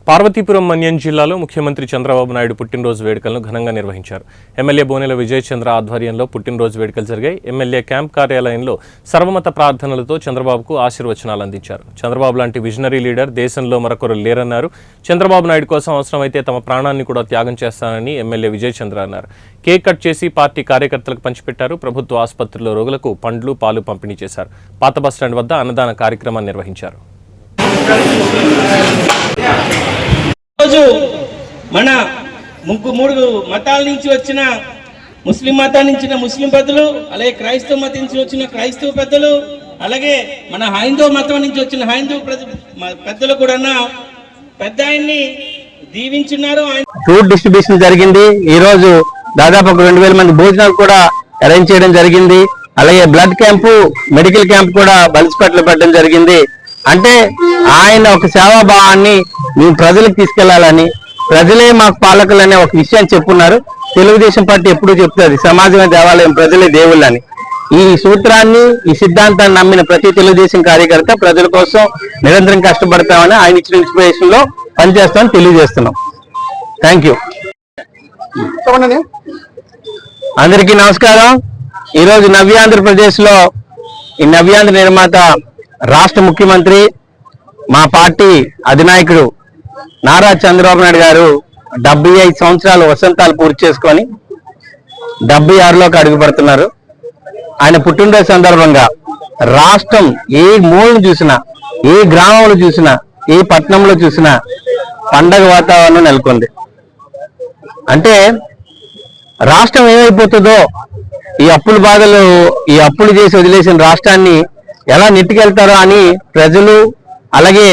పార్వతీపురం మన్యం జిల్లాలో ముఖ్యమంత్రి చంద్రబాబు నాయుడు పుట్టినరోజు వేడుకలను ఘనంగా నిర్వహించారు. ఎమ్మెల్యే బోనెల విజయ్ చంద్ర ఆధ్వర్యంలో పుట్టినరోజు వేడుకలు జరిగాయి. ఎమ్మెల్యే క్యాంప్ కార్యాలయంలో సర్వమత ప్రార్థనలతో చంద్రబాబుకు ఆశీర్వచనాలు అందించారు. చంద్రబాబు లాంటి విజనరీ లీడర్ దేశంలో మరొకరు లేరన్నారు. చంద్రబాబు నాయుడు కోసం అవసరమైతే తమ ప్రాణాన్ని కూడా త్యాగం చేస్తానని ఎమ్మెల్యే విజయ్ చంద్ర అన్నారు. కేక్ కట్ చేసి పార్టీ కార్యకర్తలకు పంచిపెట్టారు. ప్రభుత్వ ఆసుపత్రిలో రోగులకు పండ్లు, పాలు పంపిణీ చేశారు. పాత బస్టాండ్ వద్ద అన్నదాన కార్యక్రమాన్ని నిర్వహించారు. రోజు మన మూడు మతాల నుంచి వచ్చిన ముస్లిం మతాల నుంచి ముస్లిం పెద్దలు, అలాగే క్రైస్తవ మతం నుంచి వచ్చిన క్రైస్తవ పెద్దలు, అలాగే మన హైందవ మతం నుంచి వచ్చిన హైందవ పెద్దలు కూడా పెద్ద ఆయన్ని దీవించున్నారు. ఫుడ్ డిస్ట్రిబ్యూషన్ జరిగింది. ఈ రోజు దాదాపు 2000 మంది భోజనాలు కూడా అరేంజ్ చేయడం జరిగింది. అలాగే బ్లడ్ క్యాంపు, మెడికల్ క్యాంప్ కూడా బలిసిపేటలో పెట్టడం జరిగింది. అంటే ఆయన ఒక సేవాభావాన్ని మేము ప్రజలకు తీసుకెళ్లాలని, ప్రజలే మాకు పాలకులు అనే ఒక విషయాన్ని చెప్పున్నారు. తెలుగుదేశం పార్టీ ఎప్పుడూ చెప్తుంది సమాజమే దేవాలయం, ప్రజలే దేవుళ్ళని. ఈ సూత్రాన్ని, ఈ సిద్ధాంతాన్ని నమ్మిన ప్రతి తెలుగుదేశం కార్యకర్త ప్రజల కోసం నిరంతరం కష్టపడతామని ఆయన ఇచ్చిన ఇన్స్పిరేషన్ లో పనిచేస్తామని తెలియజేస్తున్నాం. Thank you. అందరికీ నమస్కారం. ఈరోజు నవ్యాంధ్రప్రదేశ్ లో ఈ నవ్యాంధ్ర నిర్మాత రాష్ట్ర ముఖ్యమంత్రి, మా పార్టీ అధినాయకుడు నారా చంద్రబాబు నాయుడు గారు 75 సంవత్సరాలు వసంతాలు పూర్తి చేసుకొని 76లోకి అడుగుపడుతున్నారు. ఆయన పుట్టినరోజు సందర్భంగా రాష్ట్రం ఏ మూలను చూసినా, ఏ గ్రామంలో చూసినా, ఏ పట్టణంలో చూసినా పండగ వాతావరణం నెలకొంది. అంటే రాష్ట్రం ఏమైపోతుందో, ఈ అప్పుల బాధలు, ఈ అప్పులు చేసి వదిలేసిన రాష్ట్రాన్ని ఎలా నెట్టుకెళ్తారో అని ప్రజలు, అలాగే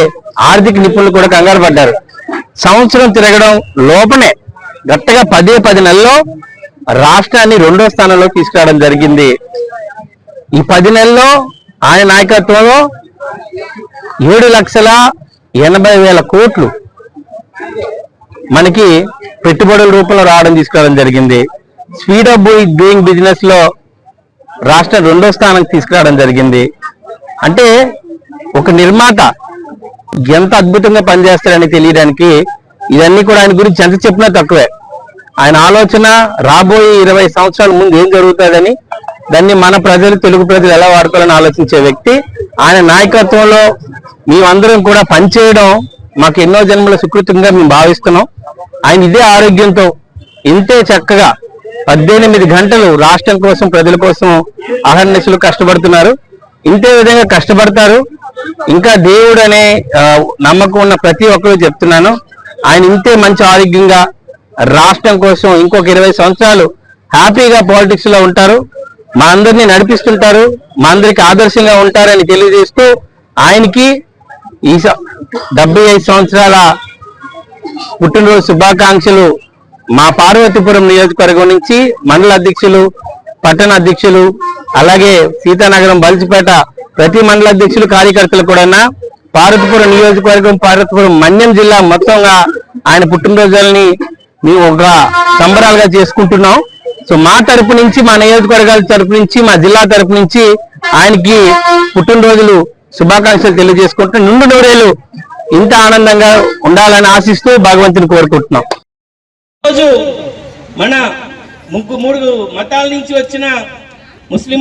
ఆర్థిక నిపుణులు కూడా కంగారు పడ్డారు. సంవత్సరం తిరగడం లోపనే గట్టగా 10 నెలల్లో రాష్ట్రాన్ని 2వ స్థానంలో తీసుకురావడం జరిగింది. ఈ 10 నెలల్లో ఆయన నాయకత్వంలో 7,80,000 కోట్లు మనకి పెట్టుబడుల రూపంలో రావడం తీసుకురావడం జరిగింది. స్పీడ్ ఆఫ్ డూయింగ్ బిజినెస్ లో రాష్ట్రం 2వ స్థానానికి తీసుకురావడం జరిగింది. అంటే ఒక నిర్మాత ఎంత అద్భుతంగా పనిచేస్తారని తెలియడానికి ఇవన్నీ కూడా ఆయన గురించి ఎంత చెప్పినా తక్కువే. ఆయన ఆలోచన రాబోయే 20 సంవత్సరాల ముందు ఏం జరుగుతుందని, దాన్ని మన ప్రజలు, తెలుగు ప్రజలు ఎలా వాడుకోవాలని ఆలోచించే వ్యక్తి. ఆయన నాయకత్వంలో మేమందరం కూడా పనిచేయడం మాకు ఎన్నో జన్మల సుకృతంగా మేము భావిస్తున్నాం. ఆయన ఇదే ఆరోగ్యంతో ఇంతే చక్కగా 18 గంటలు రాష్ట్రం కోసం, ప్రజల కోసం అహర్నిశలు కష్టపడుతున్నారు. ఇంతే విధంగా కష్టపడతారు. ఇంకా దేవుడు అనే నమ్మకం ఉన్న ప్రతి ఒక్కరూ చెప్తున్నాను, ఆయన ఇంతే మంచి ఆరోగ్యంగా రాష్ట్రం కోసం ఇంకొక 20 సంవత్సరాలు హ్యాపీగా పాలిటిక్స్ లో ఉంటారు. మా అందరినీ నడిపిస్తుంటారు, మా అందరికి ఆదర్శంగా ఉంటారని తెలియజేస్తూ ఆయనకి ఈ 75 సంవత్సరాల పుట్టినరోజు శుభాకాంక్షలు మా పార్వతీపురం నియోజకవర్గం నుంచి మండల అధ్యక్షులు, పట్టణ అధ్యక్షులు, అలాగే సీతానగరం, బలిసిపేట ప్రతి మండల అధ్యక్షులు, కార్యకర్తలు కూడా పార్వతీపురం నియోజకవర్గం, పార్వతీపురం మన్యం జిల్లా మొత్తంగా ఆయన పుట్టినరోజులని మేము ఒక సంబరాలుగా చేసుకుంటున్నాం. సో మా తరపు నుంచి, మా నియోజకవర్గాల తరపు నుంచి, మా జిల్లా తరపు నుంచి ఆయనకి పుట్టినరోజులు శుభాకాంక్షలు తెలియజేసుకుంటూ నిండు నూరేళ్ళు ఇంత ఆనందంగా ఉండాలని ఆశిస్తూ భగవంతుని కోరుకుంటున్నాం. రోజు మన మూడు మతాల నుంచి వచ్చిన ముస్లిం